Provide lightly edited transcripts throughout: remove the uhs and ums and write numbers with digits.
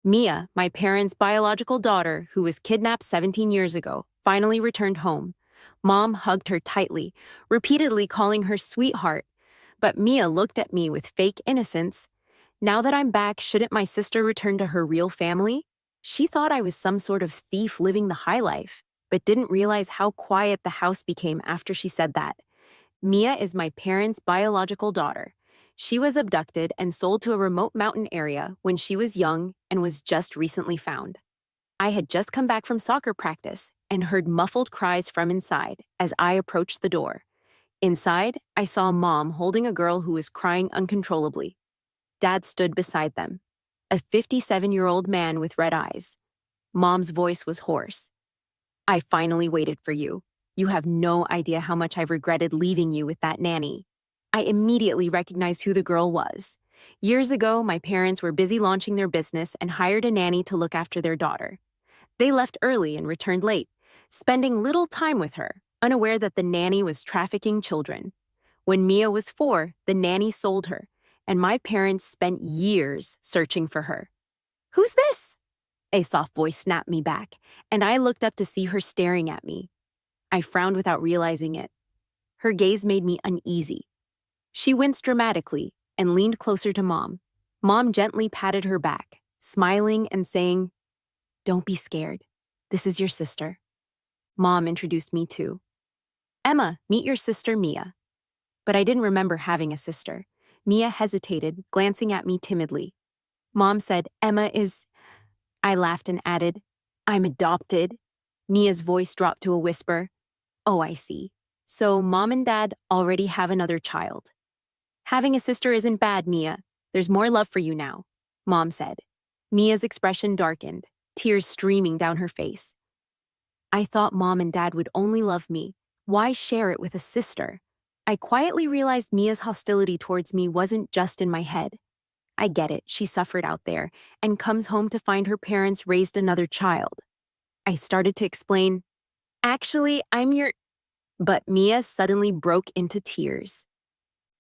Mia, my parents' biological daughter, who was kidnapped 17 years ago, finally returned home. Mom hugged her tightly, repeatedly calling her sweetheart. But Mia looked at me with fake innocence. Now that I'm back, shouldn't my sister return to her real family? She thought I was some sort of thief living the high life, but didn't realize how quiet the house became after she said that. Mia is my parents' biological daughter. She was abducted and sold to a remote mountain area when she was young and was just recently found. I had just come back from soccer practice and heard muffled cries from inside as I approached the door. Inside, I saw Mom holding a girl who was crying uncontrollably. Dad stood beside them, a 57-year-old man with red eyes. Mom's voice was hoarse. I finally waited for you. You have no idea how much I've regretted leaving you with that nanny. I immediately recognized who the girl was. Years ago, my parents were busy launching their business and hired a nanny to look after their daughter. They left early and returned late, spending little time with her, unaware that the nanny was trafficking children. When Mia was 4, the nanny sold her, and my parents spent years searching for her. "Who's this?" A soft voice snapped me back, and I looked up to see her staring at me. I frowned without realizing it. Her gaze made me uneasy. She winced dramatically and leaned closer to Mom. Mom gently patted her back, smiling and saying, "Don't be scared. This is your sister." Mom introduced me too. "Emma, meet your sister Mia." But I didn't remember having a sister. Mia hesitated, glancing at me timidly. Mom said, "Emma is—" I laughed and added, "I'm adopted." Mia's voice dropped to a whisper. "Oh, I see. So Mom and Dad already have another child." "Having a sister isn't bad, Mia. There's more love for you now," Mom said. Mia's expression darkened, tears streaming down her face. I thought Mom and Dad would only love me. Why share it with a sister? I quietly realized Mia's hostility towards me wasn't just in my head. I get it, she suffered out there and comes home to find her parents raised another child. I started to explain, "Actually, I'm your—" But Mia suddenly broke into tears.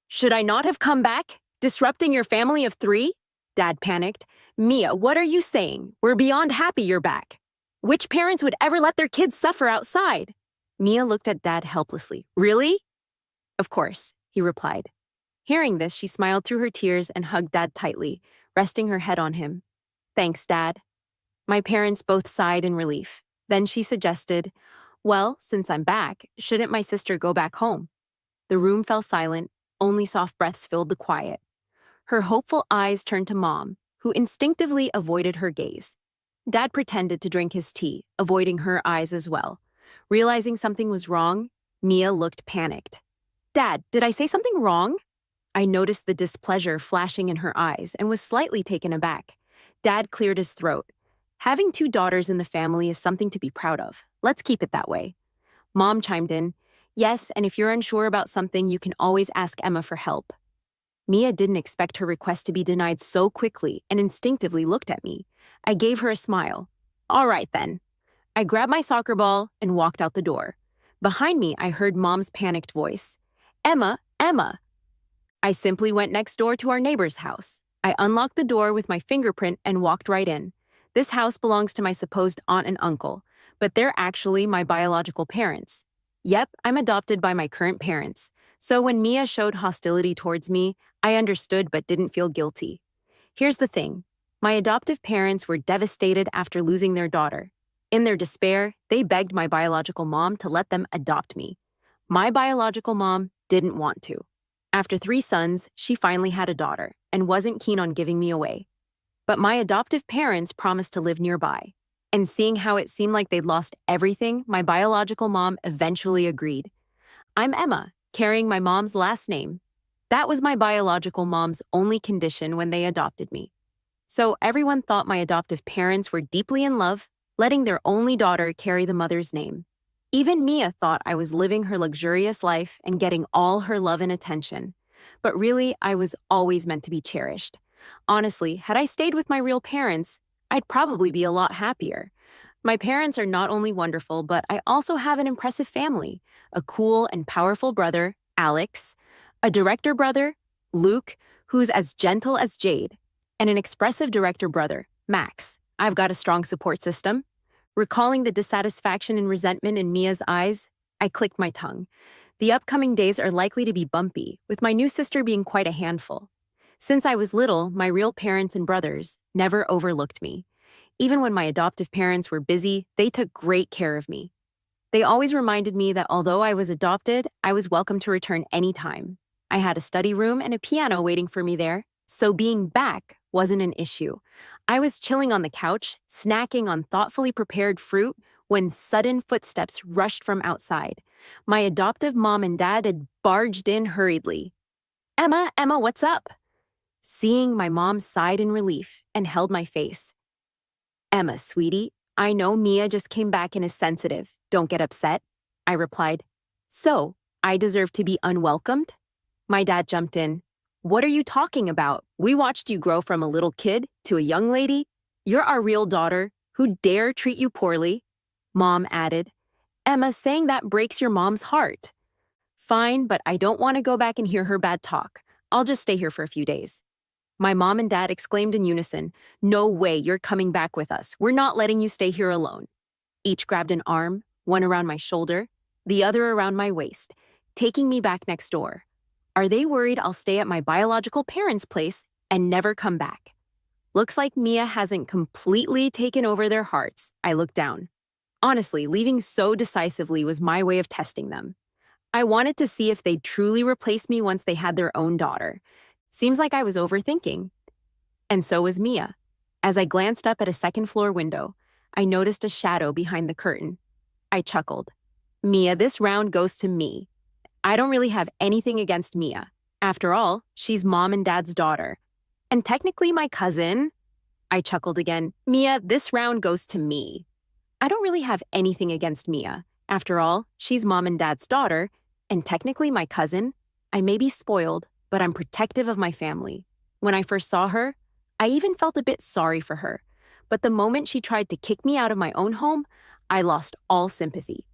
"Should I not have come back? Disrupting your family of 3? Dad panicked. "Mia, what are you saying? We're beyond happy you're back. Which parents would ever let their kids suffer outside?" Mia looked at Dad helplessly. "Really?" "Of course," he replied. Hearing this, she smiled through her tears and hugged Dad tightly, resting her head on him. "Thanks, Dad." My parents both sighed in relief. Then she suggested, "Well, since I'm back, shouldn't my sister go back home?" The room fell silent, only soft breaths filled the quiet. Her hopeful eyes turned to Mom, who instinctively avoided her gaze. Dad pretended to drink his tea, avoiding her eyes as well. Realizing something was wrong, Mia looked panicked. "Dad, did I say something wrong?" I noticed the displeasure flashing in her eyes and was slightly taken aback. Dad cleared his throat. "Having 2 daughters in the family is something to be proud of. Let's keep it that way." Mom chimed in, "Yes, and if you're unsure about something, you can always ask Emma for help." Mia didn't expect her request to be denied so quickly and instinctively looked at me. I gave her a smile. "All right, then." I grabbed my soccer ball and walked out the door. Behind me, I heard Mom's panicked voice. "Emma, Emma." I simply went next door to our neighbor's house. I unlocked the door with my fingerprint and walked right in. This house belongs to my supposed aunt and uncle, but they're actually my biological parents. Yep, I'm adopted by my current parents. So when Mia showed hostility towards me, I understood but didn't feel guilty. Here's the thing. My adoptive parents were devastated after losing their daughter. In their despair, they begged my biological mom to let them adopt me. My biological mom didn't want to. After 3 sons, she finally had a daughter and wasn't keen on giving me away. But my adoptive parents promised to live nearby. And seeing how it seemed like they'd lost everything, my biological mom eventually agreed. I'm Emma, carrying my mom's last name. That was my biological mom's only condition when they adopted me. So everyone thought my adoptive parents were deeply in love, letting their only daughter carry the mother's name. Even Mia thought I was living her luxurious life and getting all her love and attention. But really, I was always meant to be cherished. Honestly, had I stayed with my real parents, I'd probably be a lot happier. My parents are not only wonderful, but I also have an impressive family. A cool and powerful brother, Alex, a director brother, Luke, who's as gentle as jade, and an expressive director brother, Max, I've got a strong support system. Recalling the dissatisfaction and resentment in Mia's eyes, I clicked my tongue. The upcoming days are likely to be bumpy, with my new sister being quite a handful. Since I was little, my real parents and brothers never overlooked me. Even when my adoptive parents were busy, they took great care of me. They always reminded me that although I was adopted, I was welcome to return anytime. I had a study room and a piano waiting for me there, so being back wasn't an issue. I was chilling on the couch, snacking on thoughtfully prepared fruit, when sudden footsteps rushed from outside. My adoptive mom and dad had barged in hurriedly. Emma, what's up?" Seeing my mom sighed in relief and held my face. "Emma, sweetie, I know Mia just came back and is sensitive. Don't get upset," I replied. "So, I deserve to be unwelcomed?" My dad jumped in. "What are you talking about? We watched you grow from a little kid to a young lady. You're our real daughter. Who dare treat you poorly?" Mom added. "Emma, saying that breaks your mom's heart." "Fine, but I don't want to go back and hear her bad talk. I'll just stay here for a few days." My mom and dad exclaimed in unison, "No way, you're coming back with us. We're not letting you stay here alone." Each grabbed an arm, one around my shoulder, the other around my waist, taking me back next door. Are they worried I'll stay at my biological parents' place and never come back? Looks like Mia hasn't completely taken over their hearts. I looked down. Honestly, leaving so decisively was my way of testing them. I wanted to see if they'd truly replace me once they had their own daughter. Seems like I was overthinking. And so was Mia. As I glanced up at a second-floor window, I noticed a shadow behind the curtain. I chuckled. "Mia, this round goes to me. I don't really have anything against Mia. After all, she's mom and dad's daughter. And technically my cousin." I chuckled again. "Mia, this round goes to me. I don't really have anything against Mia. After all, she's mom and dad's daughter, and technically my cousin. I may be spoiled, but I'm protective of my family. When I first saw her, I even felt a bit sorry for her. But the moment she tried to kick me out of my own home, I lost all sympathy.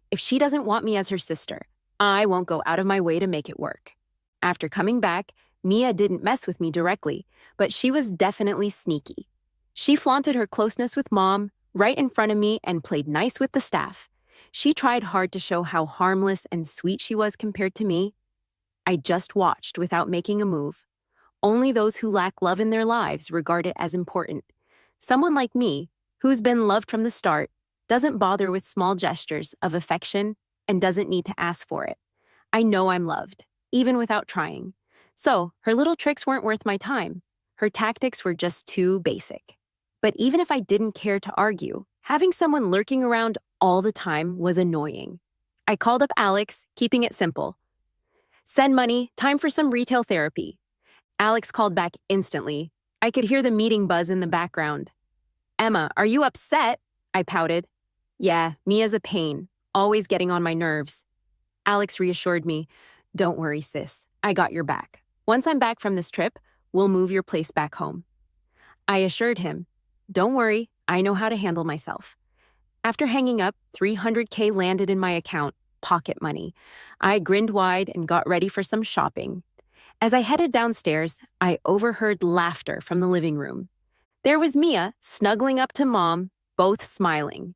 If she doesn't want me as her sister, I won't go out of my way to make it work." After coming back, Mia didn't mess with me directly, but she was definitely sneaky. She flaunted her closeness with mom right in front of me and played nice with the staff. She tried hard to show how harmless and sweet she was compared to me. I just watched without making a move. Only those who lack love in their lives regard it as important. Someone like me, who's been loved from the start, doesn't bother with small gestures of affection and doesn't need to ask for it. I know I'm loved, even without trying. So, her little tricks weren't worth my time. Her tactics were just too basic. But even if I didn't care to argue, having someone lurking around all the time was annoying. I called up Alex, keeping it simple. "Send money, time for some retail therapy." Alex called back instantly. I could hear the meeting buzz in the background. "Emma, are you upset?" I pouted. "Yeah, Mia's a pain, always getting on my nerves." Alex reassured me. "Don't worry, sis. I got your back. Once I'm back from this trip, we'll move your place back home." I assured him, "Don't worry, I know how to handle myself." After hanging up, $300K landed in my account, pocket money. I grinned wide and got ready for some shopping. As I headed downstairs, I overheard laughter from the living room. There was Mia, snuggling up to Mom, both smiling.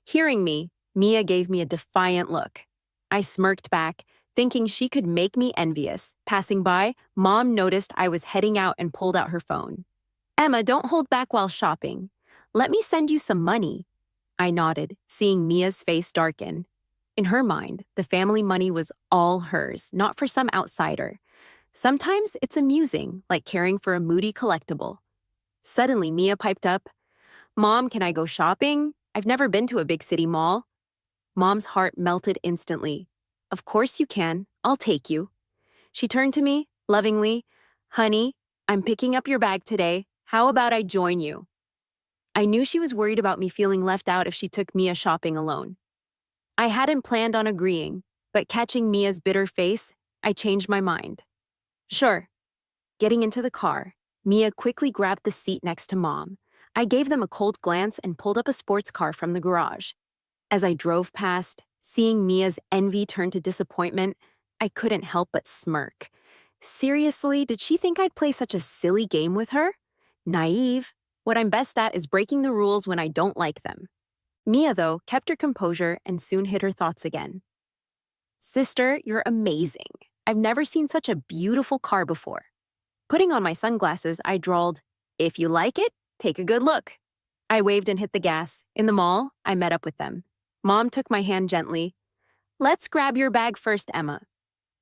Hearing me, Mia gave me a defiant look. I smirked back, thinking she could make me envious. Passing by, Mom noticed I was heading out and pulled out her phone. "Emma, don't hold back while shopping. Let me send you some money." I nodded, seeing Mia's face darken. In her mind, the family money was all hers, not for some outsider. Sometimes it's amusing, like caring for a moody collectible. Suddenly, Mia piped up, "Mom, can I go shopping? I've never been to a big city mall." Mom's heart melted instantly. "Of course you can. I'll take you." She turned to me, lovingly, "Honey, I'm picking up your bag today. How about I join you?" I knew she was worried about me feeling left out if she took Mia shopping alone. I hadn't planned on agreeing, but catching Mia's bitter face, I changed my mind. "Sure." Getting into the car, Mia quickly grabbed the seat next to Mom. I gave them a cold glance and pulled up a sports car from the garage. As I drove past, seeing Mia's envy turn to disappointment, I couldn't help but smirk. Seriously, did she think I'd play such a silly game with her? Naive. What I'm best at is breaking the rules when I don't like them. Mia, though, kept her composure and soon hid her thoughts again. Sister, you're amazing. I've never seen such a beautiful car before. Putting on my sunglasses, I drawled, if you like it, take a good look. I waved and hit the gas. In the mall, I met up with them. Mom took my hand gently. Let's grab your bag first, Emma.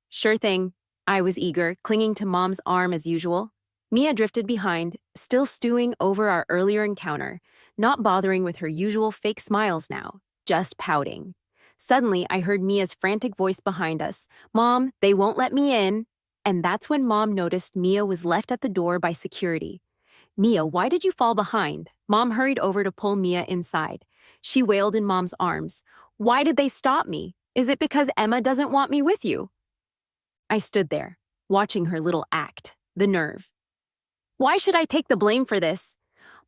Sure thing. I was eager, clinging to Mom's arm as usual. Mia drifted behind, still stewing over our earlier encounter, not bothering with her usual fake smiles now, just pouting. Suddenly, I heard Mia's frantic voice behind us. Mom, they won't let me in. And that's when Mom noticed Mia was left at the door by security. Mia, why did you fall behind? Mom hurried over to pull Mia inside. She wailed in Mom's arms. Why did they stop me? Is it because Emma doesn't want me with you? I stood there, watching her little act. The nerve. Why should I take the blame for this?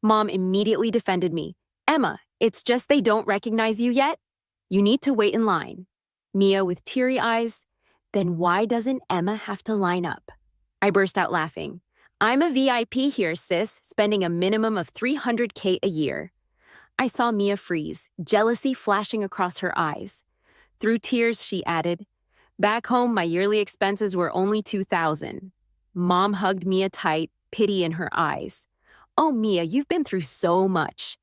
Mom immediately defended me. Emma, it's just they don't recognize you yet. You need to wait in line. Mia with teary eyes. Then why doesn't Emma have to line up? I burst out laughing. I'm a VIP here, sis, spending a minimum of $300K a year. I saw Mia freeze, jealousy flashing across her eyes. Through tears, she added, back home, my yearly expenses were only $2,000. Mom hugged Mia tight, pity in her eyes. Oh, Mia, you've been through so much.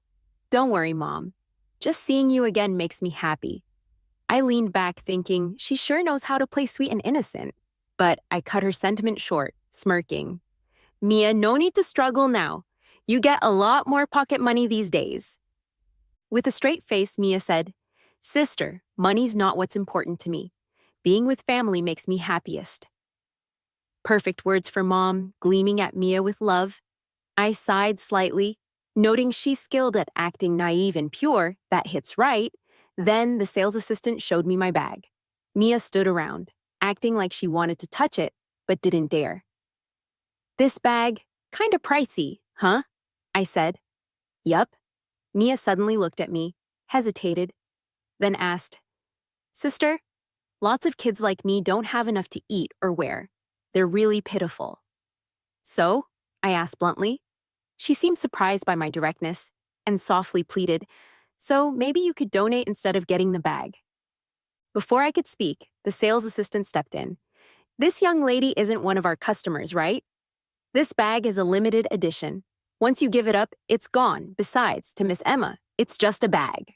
Don't worry, Mom. Just seeing you again makes me happy. I leaned back thinking, she sure knows how to play sweet and innocent. But I cut her sentiment short, smirking. Mia, no need to struggle now. You get a lot more pocket money these days. With a straight face, Mia said, Sister, money's not what's important to me. Being with family makes me happiest. Perfect words for Mom, gleaming at Mia with love. I sighed slightly, noting she's skilled at acting naive and pure, that hits right. Then the sales assistant showed me my bag. Mia stood around, acting like she wanted to touch it, but didn't dare. This bag, kinda pricey, huh? I said. Yup. Mia suddenly looked at me, hesitated, then asked, Sister, lots of kids like me don't have enough to eat or wear. They're really pitiful. So? I asked bluntly. She seemed surprised by my directness and softly pleaded, so maybe you could donate instead of getting the bag. Before I could speak, the sales assistant stepped in. This young lady isn't one of our customers, right? This bag is a limited edition. Once you give it up, it's gone. Besides, to Miss Emma, it's just a bag.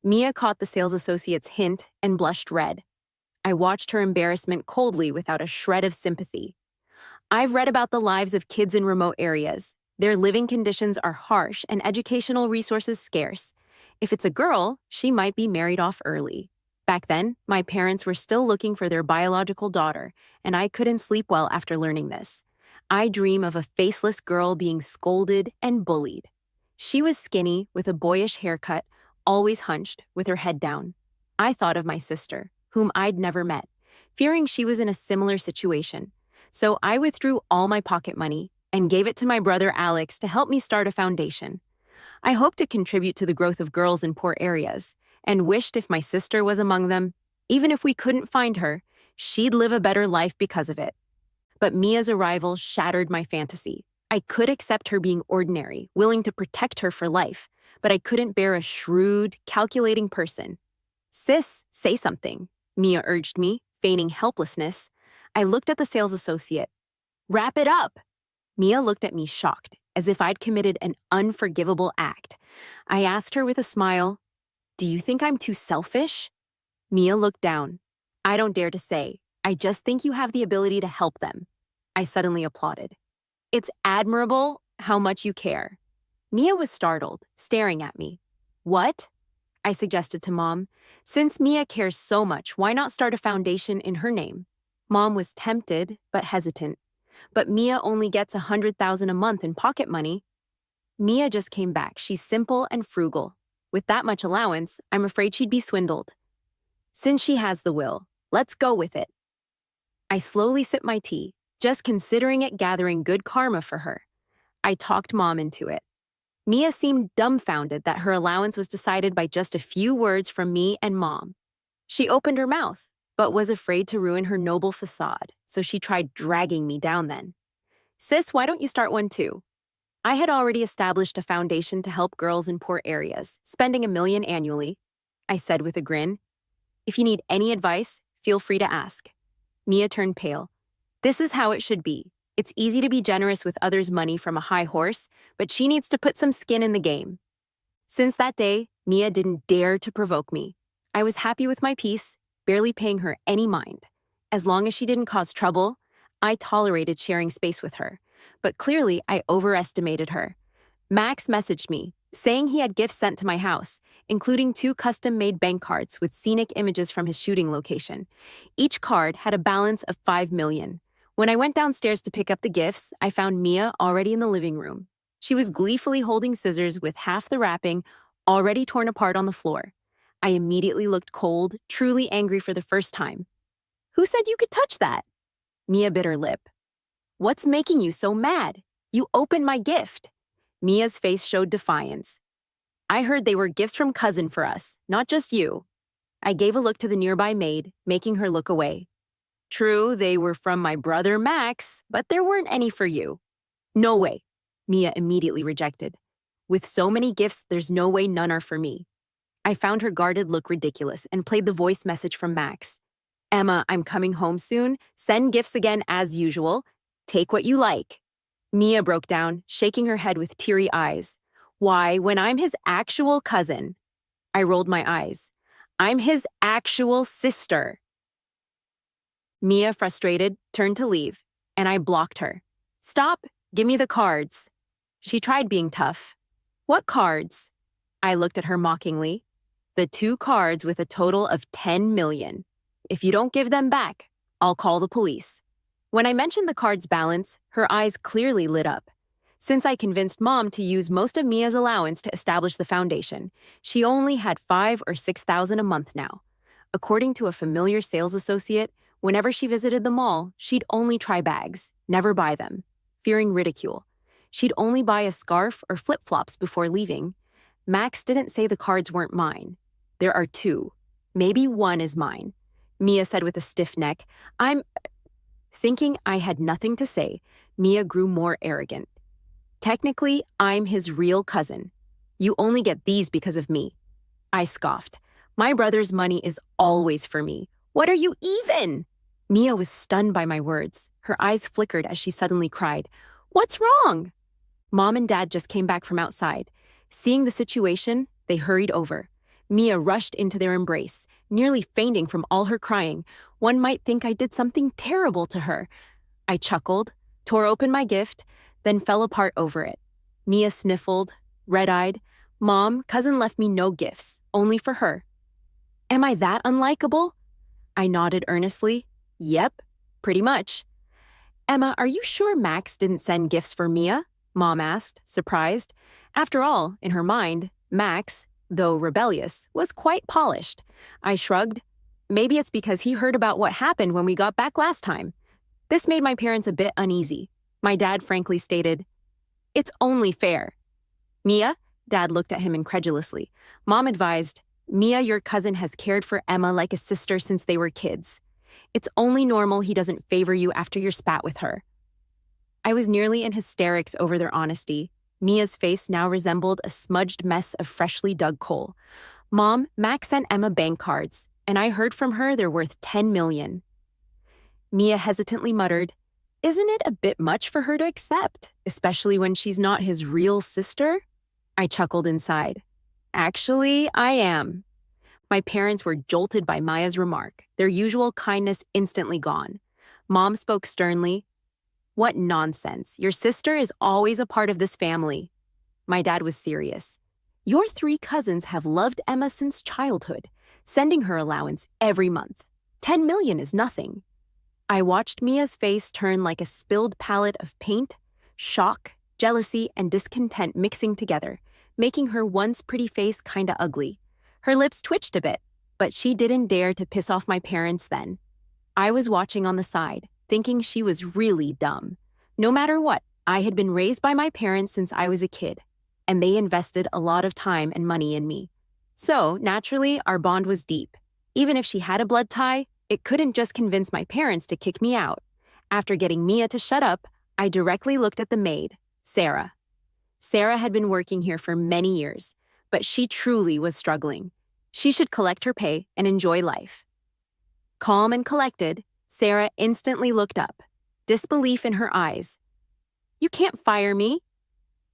Mia caught the sales associate's hint and blushed red. I watched her embarrassment coldly without a shred of sympathy. I've read about the lives of kids in remote areas. Their living conditions are harsh and educational resources scarce. If it's a girl, she might be married off early. Back then, my parents were still looking for their biological daughter, and I couldn't sleep well after learning this. I dream of a faceless girl being scolded and bullied. She was skinny, with a boyish haircut, always hunched, with her head down. I thought of my sister, whom I'd never met, fearing she was in a similar situation. So I withdrew all my pocket money and gave it to my brother Alex to help me start a foundation. I hoped to contribute to the growth of girls in poor areas, and wished if my sister was among them, even if we couldn't find her, she'd live a better life because of it. But Mia's arrival shattered my fantasy. I could accept her being ordinary, willing to protect her for life, but I couldn't bear a shrewd, calculating person. Sis, say something, Mia urged me, feigning helplessness. I looked at the sales associate. Wrap it up! Mia looked at me shocked, as if I'd committed an unforgivable act. I asked her with a smile, Do you think I'm too selfish? Mia looked down. I don't dare to say. I just think you have the ability to help them. I suddenly applauded. It's admirable how much you care. Mia was startled, staring at me. What? I suggested to Mom. Since Mia cares so much, why not start a foundation in her name? Mom was tempted, but hesitant. But Mia only gets $100,000 a month in pocket money. Mia just came back. She's simple and frugal. With that much allowance, I'm afraid she'd be swindled. Since she has the will, let's go with it. I slowly sipped my tea, just considering it gathering good karma for her. I talked Mom into it. Mia seemed dumbfounded that her allowance was decided by just a few words from me and Mom. She opened her mouth, but was afraid to ruin her noble facade, so she tried dragging me down then. Sis, why don't you start one too? I had already established a foundation to help girls in poor areas, spending $1 million annually. I said with a grin. If you need any advice, feel free to ask. Mia turned pale. This is how it should be. It's easy to be generous with others' money from a high horse, but she needs to put some skin in the game. Since that day, Mia didn't dare to provoke me. I was happy with my peace, barely paying her any mind. As long as she didn't cause trouble, I tolerated sharing space with her. But clearly, I overestimated her. Max messaged me, saying he had gifts sent to my house, including 2 custom-made bank cards with scenic images from his shooting location. Each card had a balance of $5 million. When I went downstairs to pick up the gifts, I found Mia already in the living room. She was gleefully holding scissors with half the wrapping already torn apart on the floor. I immediately looked cold, truly angry for the first time. Who said you could touch that? Mia bit her lip. What's making you so mad? You opened my gift. Mia's face showed defiance. I heard they were gifts from cousin for us, not just you. I gave a look to the nearby maid, making her look away. True, they were from my brother Max, but there weren't any for you. No way, Mia immediately rejected. With so many gifts, there's no way none are for me. I found her guarded look ridiculous and played the voice message from Max. Emma, I'm coming home soon. Send gifts again as usual. Take what you like. Mia broke down, shaking her head with teary eyes. Why, when I'm his actual cousin? I rolled my eyes. I'm his actual sister. Mia, frustrated, turned to leave, and I blocked her. Stop, give me the cards. She tried being tough. What cards? I looked at her mockingly. The 2 cards with a total of $10 million. If you don't give them back, I'll call the police. When I mentioned the card's balance, her eyes clearly lit up. Since I convinced Mom to use most of Mia's allowance to establish the foundation, she only had $5,000 or $6,000 a month now. According to a familiar sales associate, whenever she visited the mall, she'd only try bags, never buy them, fearing ridicule. She'd only buy a scarf or flip-flops before leaving. Max didn't say the cards weren't mine. There are 2. Maybe 1 is mine. Mia said with a stiff neck. Thinking I had nothing to say, Mia grew more arrogant. Technically, I'm his real cousin. You only get these because of me. I scoffed. My brother's money is always for me. What are you even? Mia was stunned by my words. Her eyes flickered as she suddenly cried. What's wrong? Mom and Dad just came back from outside. Seeing the situation, they hurried over. Mia rushed into their embrace, nearly fainting from all her crying. One might think I did something terrible to her. I chuckled, tore open my gift, then fell apart over it. Mia sniffled, red-eyed. Mom, cousin left me no gifts, only for her. Am I that unlikable? I nodded earnestly. Yep, pretty much. Emma, are you sure Max didn't send gifts for Mia? Mom asked, surprised. After all, in her mind, Max, though rebellious, was quite polished. I shrugged. Maybe it's because he heard about what happened when we got back last time. This made my parents a bit uneasy. My dad frankly stated, It's only fair. Mia? Dad looked at him incredulously. Mom advised, Mia, your cousin has cared for Emma like a sister since they were kids. It's only normal he doesn't favor you after your spat with her. I was nearly in hysterics over their honesty. Mia's face now resembled a smudged mess of freshly dug coal. Mom, Max sent Emma bank cards, and I heard from her they're worth $10 million. Mia hesitantly muttered, Isn't it a bit much for her to accept, especially when she's not his real sister? I chuckled inside. Actually, I am. My parents were jolted by Maya's remark, their usual kindness instantly gone. Mom spoke sternly. What nonsense. Your sister is always a part of this family. My dad was serious. Your 3 cousins have loved Emma since childhood, sending her allowance every month. $10 million is nothing. I watched Mia's face turn like a spilled palette of paint, shock, jealousy, and discontent mixing together, making her once pretty face kinda ugly. Her lips twitched a bit, but she didn't dare to piss off my parents then. I was watching on the side, thinking she was really dumb. No matter what, I had been raised by my parents since I was a kid, and they invested a lot of time and money in me. So, naturally, our bond was deep. Even if she had a blood tie, it couldn't just convince my parents to kick me out. After getting Mia to shut up, I directly looked at the maid, Sarah. Sarah had been working here for many years, but she truly was struggling. She should collect her pay and enjoy life. Calm and collected, Sarah instantly looked up, disbelief in her eyes. "You can't fire me."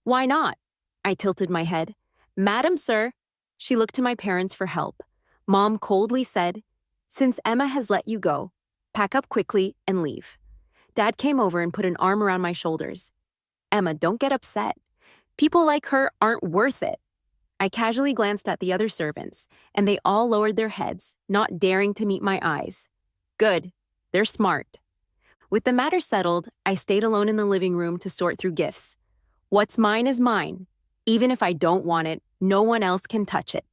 "Why not?" I tilted my head. "Madam, sir." She looked to my parents for help. Mom coldly said, "Since Emma has let you go, pack up quickly and leave." Dad came over and put an arm around my shoulders. "Emma, don't get upset. People like her aren't worth it." I casually glanced at the other servants, and they all lowered their heads, not daring to meet my eyes. Good. They're smart. With the matter settled, I stayed alone in the living room to sort through gifts. What's mine is mine. Even if I don't want it, no one else can touch it.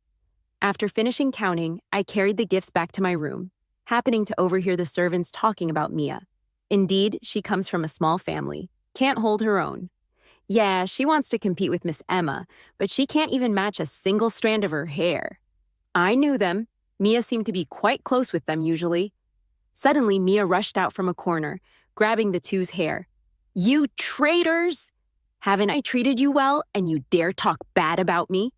After finishing counting, I carried the gifts back to my room, happening to overhear the servants talking about Mia. Indeed, she comes from a small family, can't hold her own. Yeah, she wants to compete with Miss Emma, but she can't even match a single strand of her hair. I knew them. Mia seemed to be quite close with them usually. Suddenly, Mia rushed out from a corner, grabbing the two's hair. "You traitors! Haven't I treated you well, and you dare talk bad about me?"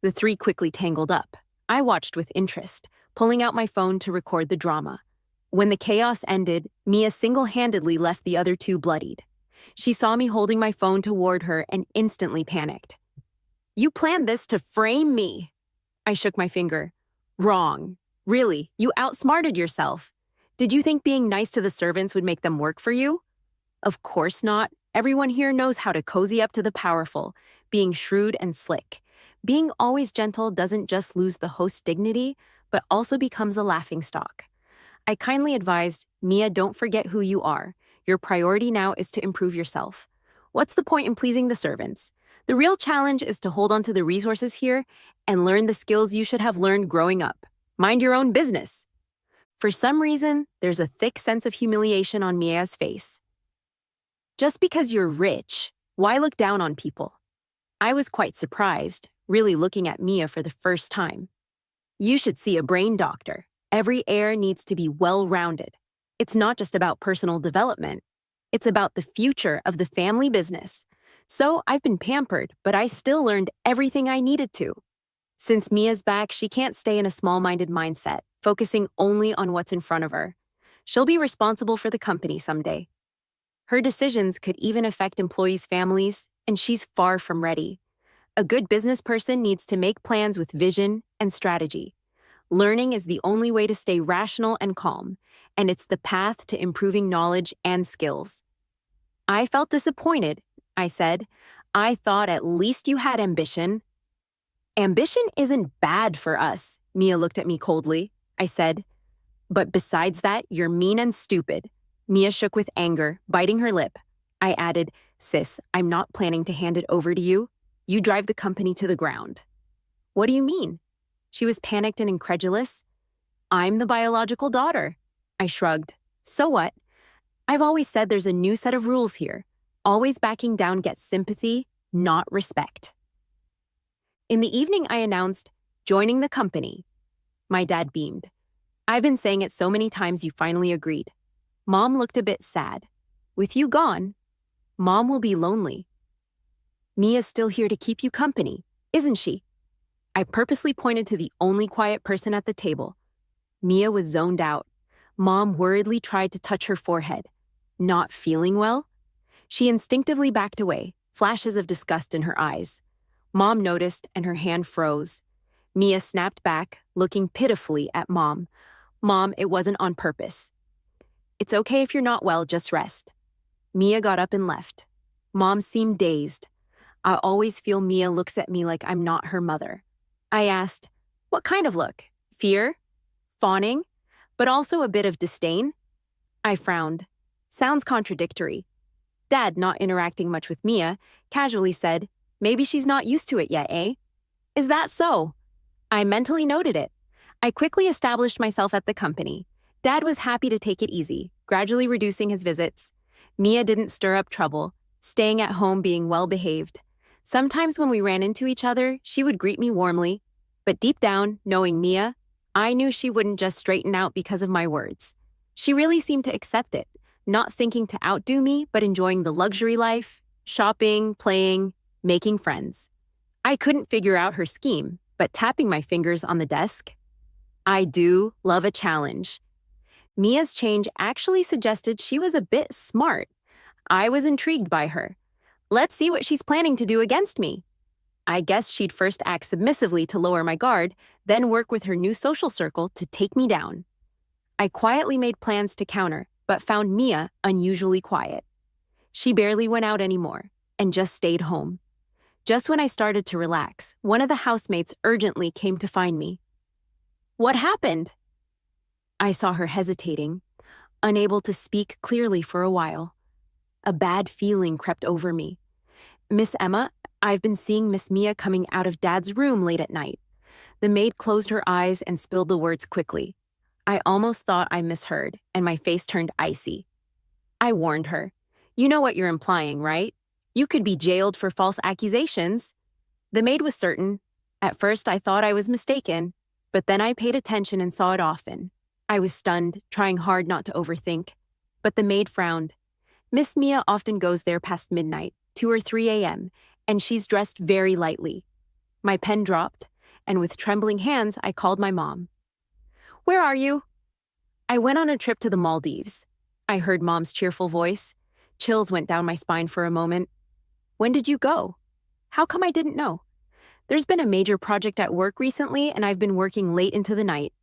The three quickly tangled up. I watched with interest, pulling out my phone to record the drama. When the chaos ended, Mia single-handedly left the other two bloodied. She saw me holding my phone toward her and instantly panicked. "You planned this to frame me." I shook my finger. "Wrong. Really, you outsmarted yourself. Did you think being nice to the servants would make them work for you? Of course not. Everyone here knows how to cozy up to the powerful, being shrewd and slick. Being always gentle doesn't just lose the host's dignity, but also becomes a laughingstock. I kindly advised, "Mia, don't forget who you are. Your priority now is to improve yourself. What's the point in pleasing the servants? The real challenge is to hold on to the resources here and learn the skills you should have learned growing up. Mind your own business." For some reason, there's a thick sense of humiliation on Mia's face. Just because you're rich, why look down on people? I was quite surprised, really looking at Mia for the first time. "You should see a brain doctor. Every heir needs to be well-rounded. It's not just about personal development. It's about the future of the family business. So I've been pampered, but I still learned everything I needed to." Since Mia's back, she can't stay in a small-minded mindset, focusing only on what's in front of her. She'll be responsible for the company someday. Her decisions could even affect employees' families, and she's far from ready. A good business person needs to make plans with vision and strategy. Learning is the only way to stay rational and calm, and it's the path to improving knowledge and skills. "I felt disappointed," I said. "I thought at least you had ambition." "Ambition isn't bad for us," Mia looked at me coldly. I said, "But besides that, you're mean and stupid." Mia shook with anger, biting her lip. I added, "Sis, I'm not planning to hand it over to you. You drive the company to the ground." "What do you mean?" She was panicked and incredulous. "I'm the biological daughter." I shrugged. "So what? I've always said there's a new set of rules here. Always backing down gets sympathy, not respect." In the evening, I announced, "Joining the company." My dad beamed. "I've been saying it so many times you finally agreed." Mom looked a bit sad. "With you gone, Mom will be lonely." "Mia's still here to keep you company, isn't she?" I purposely pointed to the only quiet person at the table. Mia was zoned out. Mom worriedly tried to touch her forehead. Not feeling well? She instinctively backed away, flashes of disgust in her eyes. Mom noticed and her hand froze. Mia snapped back, looking pitifully at Mom. "Mom, it wasn't on purpose." "It's okay if you're not well, just rest." Mia got up and left. Mom seemed dazed. I always feel Mia looks at me like I'm not her mother. I asked, "What kind of look? Fear? Fawning? But also a bit of disdain?" I frowned. Sounds contradictory. Dad, not interacting much with Mia, casually said, "Maybe she's not used to it yet, eh?" "Is that so?" I mentally noted it. I quickly established myself at the company. Dad was happy to take it easy, gradually reducing his visits. Mia didn't stir up trouble, staying at home being well-behaved. Sometimes when we ran into each other, she would greet me warmly. But deep down, knowing Mia, I knew she wouldn't just straighten out because of my words. She really seemed to accept it, not thinking to outdo me, but enjoying the luxury life, shopping, playing. making friends. I couldn't figure out her scheme, but tapping my fingers on the desk, I do love a challenge. Mia's change actually suggested she was a bit smart. I was intrigued by her. Let's see what she's planning to do against me. I guess she'd first act submissively to lower my guard, then work with her new social circle to take me down. I quietly made plans to counter, but found Mia unusually quiet. She barely went out anymore, and just stayed home. Just when I started to relax, one of the housemates urgently came to find me. What happened? I saw her hesitating, unable to speak clearly for a while. A bad feeling crept over me. Miss Emma, I've been seeing Miss Mia coming out of Dad's room late at night. The maid closed her eyes and spilled the words quickly. I almost thought I misheard, and my face turned icy. I warned her. You know what you're implying, right? You could be jailed for false accusations. The maid was certain. At first, I thought I was mistaken, but then I paid attention and saw it often. I was stunned, trying hard not to overthink. But the maid frowned. Miss Mia often goes there past midnight, 2 or 3 a.m., and she's dressed very lightly. My pen dropped, and with trembling hands, I called my mom. Where are you? I went on a trip to the Maldives. I heard Mom's cheerful voice. Chills went down my spine for a moment. When did you go? How come I didn't know? There's been a major project at work recently, and I've been working late into the night.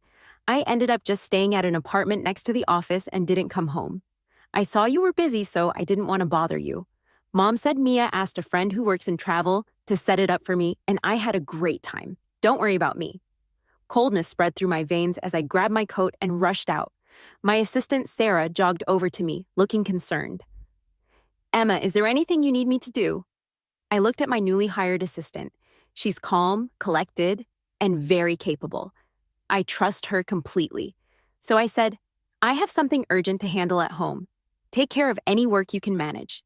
I ended up just staying at an apartment next to the office and didn't come home. I saw you were busy, so I didn't want to bother you. Mom said Mia asked a friend who works in travel to set it up for me, and I had a great time. Don't worry about me. Coldness spread through my veins as I grabbed my coat and rushed out. My assistant, Sarah, jogged over to me, looking concerned. Emma, is there anything you need me to do? I looked at my newly hired assistant. She's calm, collected, and very capable. I trust her completely. So I said, I have something urgent to handle at home. Take care of any work you can manage.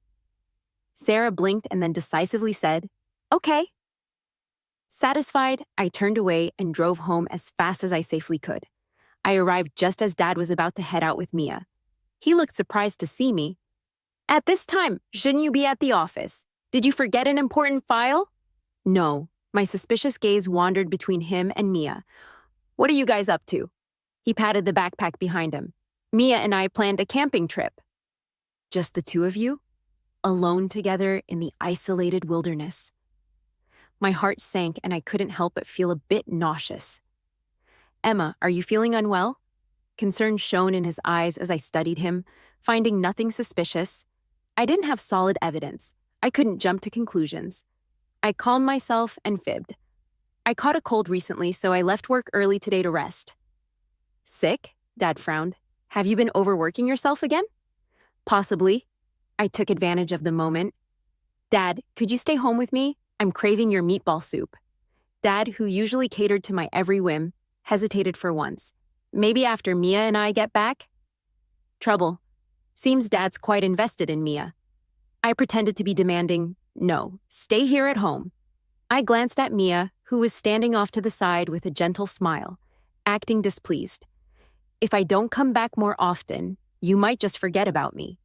Sarah blinked and then decisively said, Okay. Satisfied, I turned away and drove home as fast as I safely could. I arrived just as Dad was about to head out with Mia. He looked surprised to see me. At this time, shouldn't you be at the office? Did you forget an important file? No. My suspicious gaze wandered between him and Mia. What are you guys up to? He patted the backpack behind him. Mia and I planned a camping trip. Just the two of you? Alone together in the isolated wilderness. My heart sank and I couldn't help but feel a bit nauseous. Emma, are you feeling unwell? Concern shone in his eyes as I studied him, finding nothing suspicious. I didn't have solid evidence. I couldn't jump to conclusions. I calmed myself and fibbed. I caught a cold recently, so I left work early today to rest. Sick? Dad frowned. Have you been overworking yourself again? Possibly. I took advantage of the moment. Dad, could you stay home with me? I'm craving your meatball soup. Dad, who usually catered to my every whim, hesitated for once. Maybe after Mia and I get back? Trouble. Seems Dad's quite invested in Mia. I pretended to be demanding, no, stay here at home. I glanced at Mia, who was standing off to the side with a gentle smile, acting displeased. If I don't come back more often, you might just forget about me.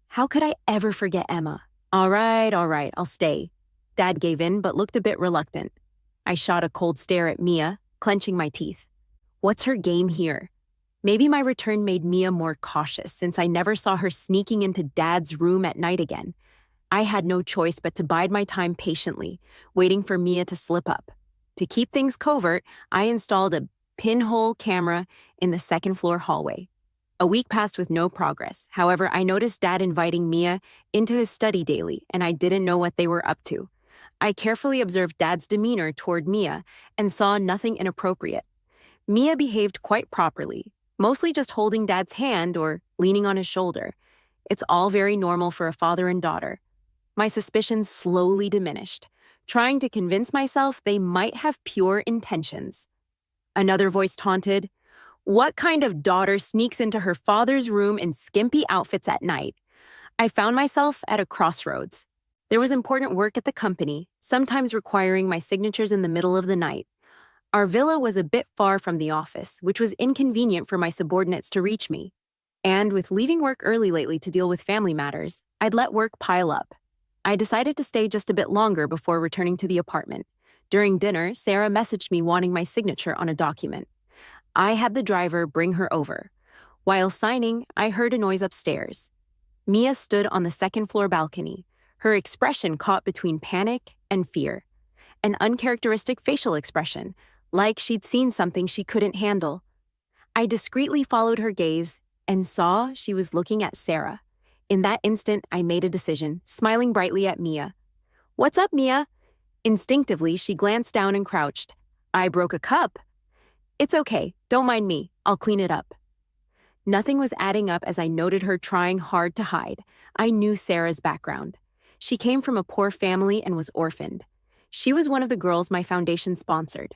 How could I ever forget Emma? All right, I'll stay. Dad gave in but looked a bit reluctant. I shot a cold stare at Mia, clenching my teeth. What's her game here? Maybe my return made Mia more cautious since I never saw her sneaking into Dad's room at night again. I had no choice but to bide my time patiently, waiting for Mia to slip up. To keep things covert, I installed a pinhole camera in the second-floor hallway. A week passed with no progress. However, I noticed Dad inviting Mia into his study daily, and I didn't know what they were up to. I carefully observed Dad's demeanor toward Mia and saw nothing inappropriate. Mia behaved quite properly, mostly just holding Dad's hand or leaning on his shoulder. It's all very normal for a father and daughter. My suspicions slowly diminished, trying to convince myself they might have pure intentions. Another voice taunted, "What kind of daughter sneaks into her father's room in skimpy outfits at night?" I found myself at a crossroads. There was important work at the company, sometimes requiring my signatures in the middle of the night. Our villa was a bit far from the office, which was inconvenient for my subordinates to reach me. And with leaving work early lately to deal with family matters, I'd let work pile up. I decided to stay just a bit longer before returning to the apartment. During dinner, Sarah messaged me wanting my signature on a document. I had the driver bring her over. While signing, I heard a noise upstairs. Mia stood on the second-floor balcony, her expression caught between panic and fear. An uncharacteristic facial expression, like she'd seen something she couldn't handle. I discreetly followed her gaze and saw she was looking at Sarah. In that instant, I made a decision, smiling brightly at Mia. "What's up, Mia?" Instinctively, she glanced down and crouched. "I broke a cup." "It's okay, don't mind me, I'll clean it up." Nothing was adding up as I noted her trying hard to hide. I knew Sarah's background. She came from a poor family and was orphaned. She was one of the girls my foundation sponsored.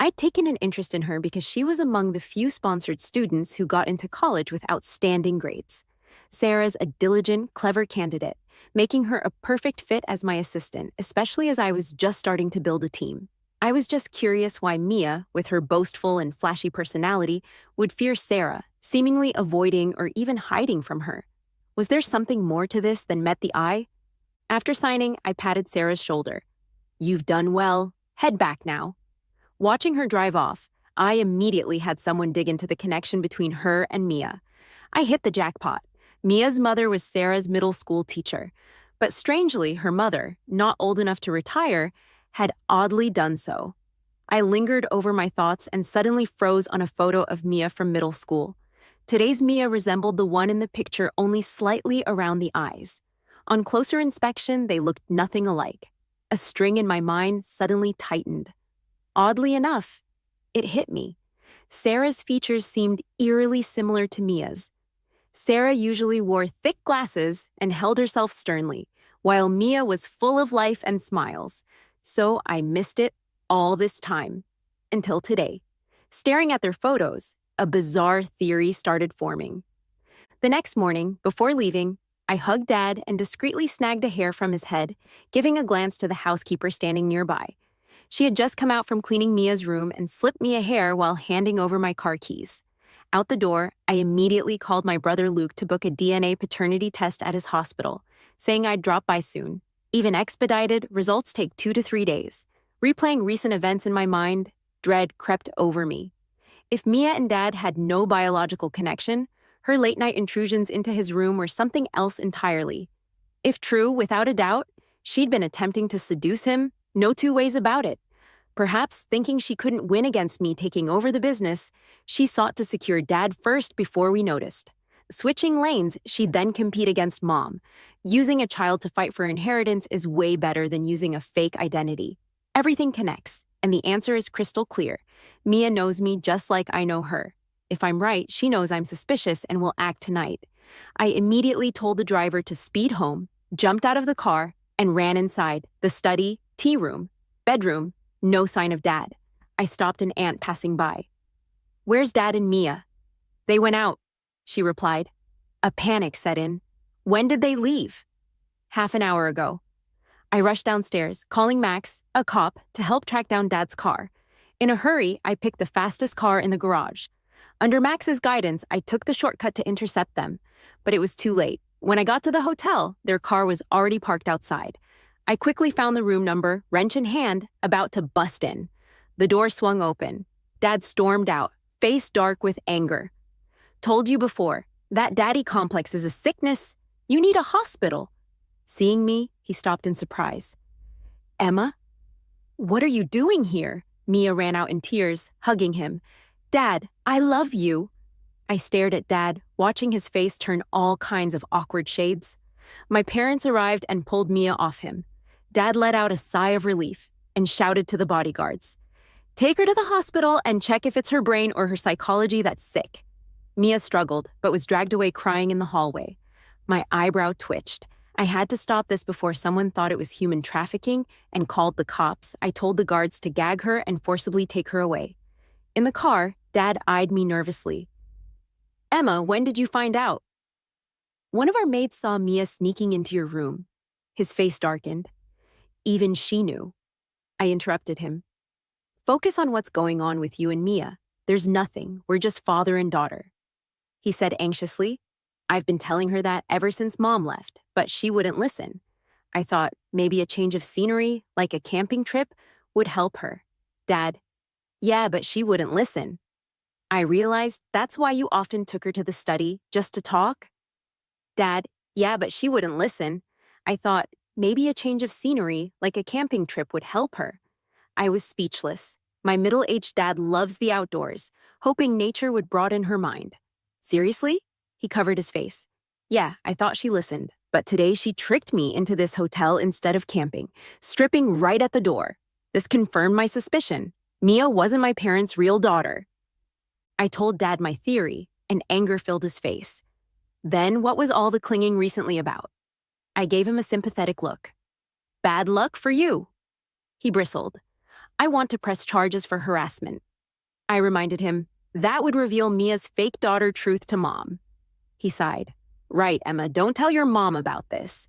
I'd taken an interest in her because she was among the few sponsored students who got into college with outstanding grades. Sarah's a diligent, clever candidate, making her a perfect fit as my assistant, especially as I was just starting to build a team. I was just curious why Mia, with her boastful and flashy personality, would fear Sarah, seemingly avoiding or even hiding from her. Was there something more to this than met the eye? After signing, I patted Sarah's shoulder. "You've done well. Head back now." Watching her drive off, I immediately had someone dig into the connection between her and Mia. I hit the jackpot. Mia's mother was Sarah's middle school teacher, but strangely, her mother, not old enough to retire, had oddly done so. I lingered over my thoughts and suddenly froze on a photo of Mia from middle school. Today's Mia resembled the one in the picture only slightly around the eyes. On closer inspection, they looked nothing alike. A string in my mind suddenly tightened. Oddly enough, it hit me. Sarah's features seemed eerily similar to Mia's. Sarah usually wore thick glasses and held herself sternly, while Mia was full of life and smiles. So I missed it all this time. Until today. Staring at their photos, a bizarre theory started forming. The next morning, before leaving, I hugged Dad and discreetly snagged a hair from his head, giving a glance to the housekeeper standing nearby. She had just come out from cleaning Mia's room and slipped me a hair while handing over my car keys. Out the door, I immediately called my brother Luke to book a DNA paternity test at his hospital, saying I'd drop by soon. Even expedited, results take 2 to 3 days. Replaying recent events in my mind, dread crept over me. If Mia and Dad had no biological connection, her late-night intrusions into his room were something else entirely. If true, without a doubt, she'd been attempting to seduce him, no two ways about it. Perhaps thinking she couldn't win against me taking over the business, she sought to secure Dad first before we noticed. Switching lanes, she'd then compete against Mom. Using a child to fight for inheritance is way better than using a fake identity. Everything connects, and the answer is crystal clear. Mia knows me just like I know her. If I'm right, she knows I'm suspicious and will act tonight. I immediately told the driver to speed home, jumped out of the car, and ran inside, the study, tea room, bedroom, no sign of Dad. I stopped an aunt passing by. "Where's Dad and Mia?" "They went out," she replied. A panic set in. "When did they leave?" "Half an hour ago." I rushed downstairs, calling Max, a cop, to help track down Dad's car. In a hurry, I picked the fastest car in the garage. Under Max's guidance, I took the shortcut to intercept them, but it was too late. When I got to the hotel, their car was already parked outside. I quickly found the room number, wrench in hand, about to bust in. The door swung open. Dad stormed out, face dark with anger. "Told you before, that daddy complex is a sickness. You need a hospital." Seeing me, he stopped in surprise. "Emma? What are you doing here?" Mia ran out in tears, hugging him. "Dad, I love you." I stared at Dad, watching his face turn all kinds of awkward shades. My parents arrived and pulled Mia off him. Dad let out a sigh of relief and shouted to the bodyguards, "Take her to the hospital and check if it's her brain or her psychology that's sick." Mia struggled, but was dragged away crying in the hallway. My eyebrow twitched. I had to stop this before someone thought it was human trafficking and called the cops. I told the guards to gag her and forcibly take her away. In the car, Dad eyed me nervously. "Emma, when did you find out?" "One of our maids saw Mia sneaking into your room." His face darkened. "Even she knew." I interrupted him. "Focus on what's going on with you and Mia. There's nothing. We're just father and daughter." He said anxiously, "I've been telling her that ever since Mom left, but she wouldn't listen." I thought, maybe a change of scenery, like a camping trip, would help her. Dad, yeah, but she wouldn't listen. I realized that's why you often took her to the study, just to talk. Dad, yeah, but she wouldn't listen. I thought maybe a change of scenery, like a camping trip, would help her. I was speechless. My middle-aged dad loves the outdoors, hoping nature would broaden her mind. Seriously? He covered his face. Yeah, I thought she listened, but today she tricked me into this hotel instead of camping, stripping right at the door. This confirmed my suspicion. Mia wasn't my parents' real daughter. I told Dad my theory, and anger filled his face. Then what was all the clinging recently about? I gave him a sympathetic look. Bad luck for you. He bristled. I want to press charges for harassment. I reminded him, that would reveal Mia's fake daughter truth to Mom. He sighed. Right, Emma, don't tell your mom about this.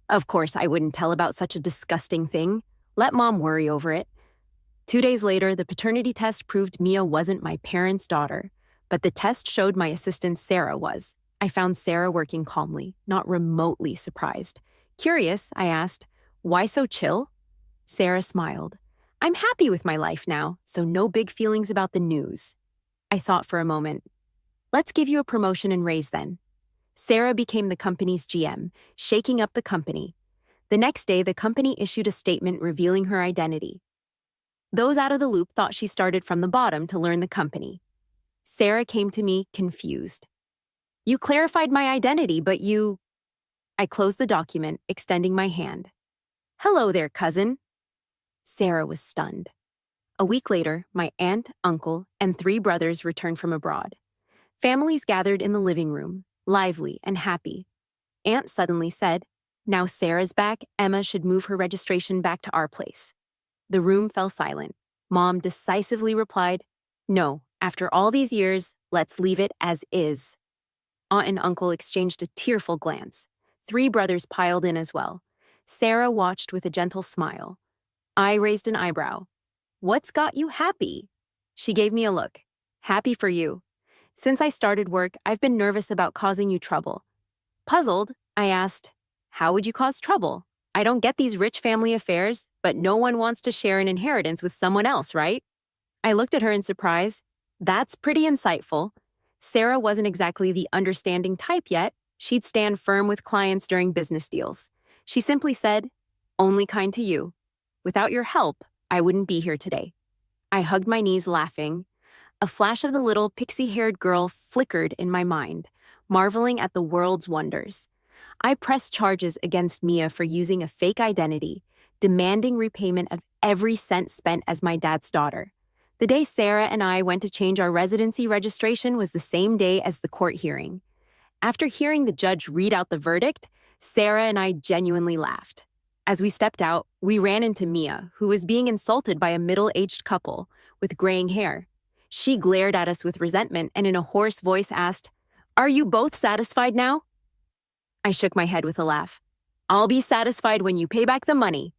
Of course, I wouldn't tell about such a disgusting thing. Let Mom worry over it. 2 days later, the paternity test proved Mia wasn't my parents' daughter, but the test showed my assistant Sarah was. I found Sarah working calmly, not remotely surprised. Curious, I asked, why so chill? Sarah smiled. I'm happy with my life now, so no big feelings about the news. I thought for a moment. Let's give you a promotion and raise then. Sarah became the company's GM, shaking up the company. The next day, the company issued a statement revealing her identity. Those out of the loop thought she started from the bottom to learn the company. Sarah came to me, confused. You clarified my identity, but you... I closed the document, extending my hand. Hello there, cousin. Sarah was stunned. A week later, my aunt, uncle, and 3 brothers returned from abroad. Families gathered in the living room, lively and happy. Aunt suddenly said, now Sarah's back, Emma should move her registration back to our place. The room fell silent. Mom decisively replied, no, after all these years, let's leave it as is. Aunt and uncle exchanged a tearful glance. 3 brothers piled in as well. Sarah watched with a gentle smile. I raised an eyebrow. What's got you happy? She gave me a look. Happy for you. Since I started work, I've been nervous about causing you trouble. Puzzled, I asked, how would you cause trouble? I don't get these rich family affairs, but no one wants to share an inheritance with someone else, right? I looked at her in surprise. That's pretty insightful. Sarah wasn't exactly the understanding type yet. She'd stand firm with clients during business deals. She simply said, only kind to you. Without your help, I wouldn't be here today. I hugged my knees, laughing. A flash of the little pixie-haired girl flickered in my mind, marveling at the world's wonders. I pressed charges against Mia for using a fake identity, demanding repayment of every cent spent as my dad's daughter. The day Sarah and I went to change our residency registration was the same day as the court hearing. After hearing the judge read out the verdict, Sarah and I genuinely laughed. As we stepped out, we ran into Mia, who was being insulted by a middle-aged couple with graying hair. She glared at us with resentment and in a hoarse voice asked, are you both satisfied now? I shook my head with a laugh. I'll be satisfied when you pay back the money.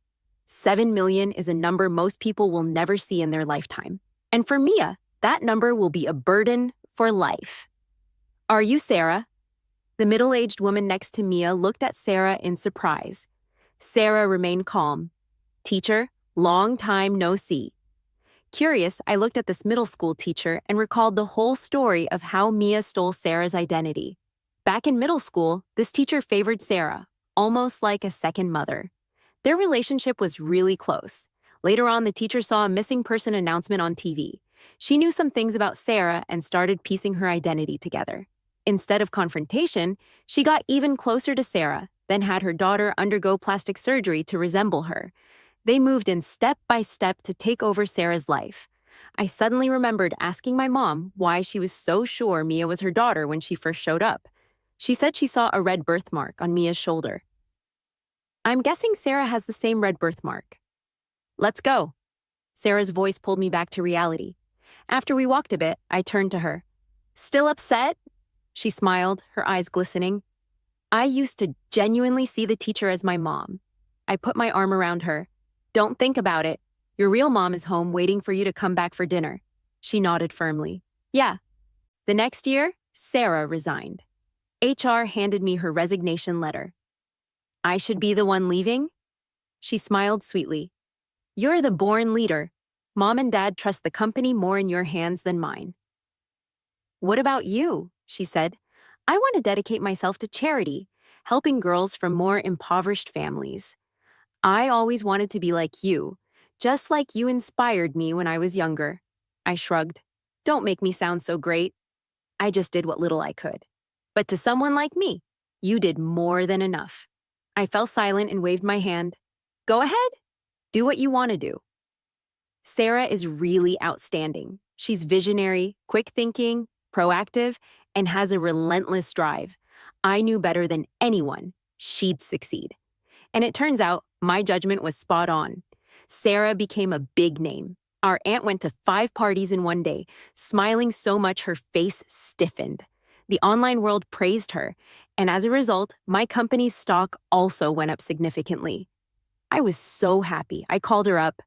7 million is a number most people will never see in their lifetime. And for Mia, that number will be a burden for life. Are you Sarah? The middle-aged woman next to Mia looked at Sarah in surprise. Sarah remained calm. Teacher, long time no see. Curious, I looked at this middle school teacher and recalled the whole story of how Mia stole Sarah's identity. Back in middle school, this teacher favored Sarah, almost like a second mother. Their relationship was really close. Later on, the teacher saw a missing person announcement on TV. She knew some things about Sarah and started piecing her identity together. Instead of confrontation, she got even closer to Sarah, then had her daughter undergo plastic surgery to resemble her. They moved in step by step to take over Sarah's life. I suddenly remembered asking my mom why she was so sure Mia was her daughter when she first showed up. She said she saw a red birthmark on Mia's shoulder. I'm guessing Sarah has the same red birthmark. Let's go. Sarah's voice pulled me back to reality. After we walked a bit, I turned to her. Still upset? She smiled, her eyes glistening. I used to genuinely see the teacher as my mom. I put my arm around her. Don't think about it. Your real mom is home waiting for you to come back for dinner. She nodded firmly. Yeah. The next year, Sarah resigned. HR handed me her resignation letter. I should be the one leaving? She smiled sweetly. You're the born leader. Mom and Dad trust the company more in your hands than mine. What about you? She said. I want to dedicate myself to charity, helping girls from more impoverished families. I always wanted to be like you, just like you inspired me when I was younger. I shrugged. Don't make me sound so great. I just did what little I could. But to someone like me, you did more than enough. I fell silent and waved my hand. Go ahead, do what you want to do. Sarah is really outstanding. She's visionary, quick thinking, proactive, and has a relentless drive. I knew better than anyone she'd succeed. And it turns out my judgment was spot on. Sarah became a big name. Our aunt went to 5 parties in one day, smiling so much her face stiffened. The online world praised her, and as a result, my company's stock also went up significantly. I was so happy. I called her up.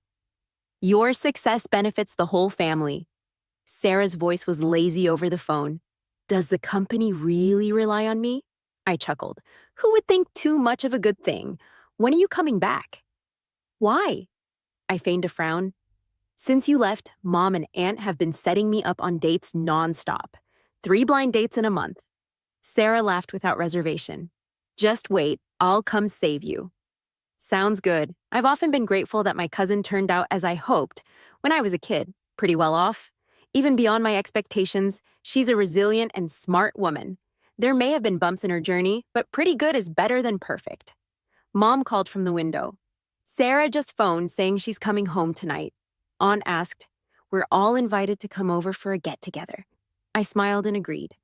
Your success benefits the whole family. Sarah's voice was lazy over the phone. Does the company really rely on me? I chuckled. Who would think too much of a good thing? When are you coming back? Why? I feigned a frown. Since you left, Mom and Aunt have been setting me up on dates nonstop. 3 blind dates in a month. Sarah laughed without reservation. Just wait, I'll come save you. Sounds good. I've often been grateful that my cousin turned out as I hoped when I was a kid, pretty well off. Even beyond my expectations, she's a resilient and smart woman. There may have been bumps in her journey, but pretty good is better than perfect. Mom called from the window. Sarah just phoned saying she's coming home tonight. Aunt asked, we're all invited to come over for a get-together. I smiled and agreed.